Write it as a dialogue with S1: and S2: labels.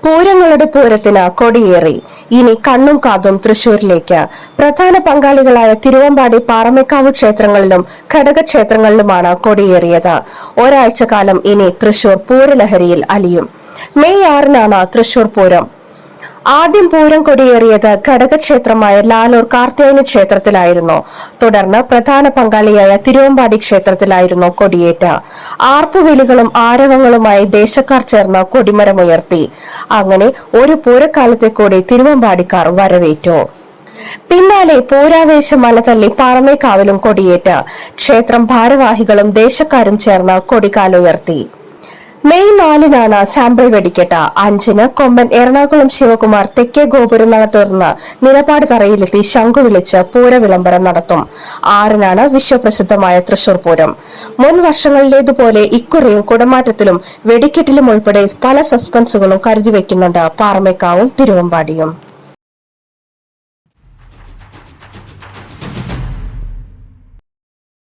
S1: പൂരങ്ങളുടെ പൂരത്തിന് കൊടിയേറി. ഇനി കണ്ണും കാതും തൃശൂരിലേക്ക്. പ്രധാന പങ്കാളികളായ തിരുവമ്പാടി പാറമേക്കാവ് ക്ഷേത്രങ്ങളിലും ഘടകക്ഷേത്രങ്ങളിലുമാണ് കൊടിയേറിയത്. ഒരാഴ്ചക്കാലം ഇനി തൃശൂർ പൂരലഹരിയിൽ അലിയും. മെയ് 6-നാണ് തൃശൂർ പൂരം. ആദ്യം പൂരം കൊടിയേറിയത് ഘടകക്ഷേത്രമായ ലാലൂർ കാർത്യായനി ക്ഷേത്രത്തിലായിരുന്നു. തുടർന്ന് പ്രധാന പങ്കാളിയായ തിരുവമ്പാടി ക്ഷേത്രത്തിലായിരുന്നു കൊടിയേറ്റ്. ആർപ്പുവിളികളും ആരവങ്ങളുമായി ദേശക്കാർ ചേർന്ന് കൊടിമരമുയർത്തി. അങ്ങനെ ഒരു പൂരക്കാലത്തെ കൂടി തിരുവമ്പാടിക്കാർ വരവേറ്റു. പിന്നാലെ പൂരാവേശം മലതള്ളി പാറമേക്കാവിലും കൊടിയേറ്റ് ക്ഷേത്രം ഭാരവാഹികളും ദേശക്കാരും ചേർന്ന് കൊടികാലുയർത്തി. മെയ് 4-നാണ് സാമ്പിൾ വെടിക്കെട്ട്. 5-ന് കൊമ്പൻ എറണാകുളം ശിവകുമാർ തെക്കേ ഗോപുരം തുറന്ന് നിലപാട് തറയിലെത്തി ശംഖു വിളിച്ച് പൂരവിളംബരം നടത്തും. 6-നാണ് വിശ്വപ്രസിദ്ധമായ തൃശൂർ പൂരം. മുൻ വർഷങ്ങളിലേതുപോലെ ഇക്കുറിയും കുടമാറ്റത്തിലും വെടിക്കെട്ടിലും ഉൾപ്പെടെ പല സസ്പെൻസുകളും കരുതിവെക്കുന്നുണ്ട് പാറമേക്കാവും തിരുവമ്പാടിയും.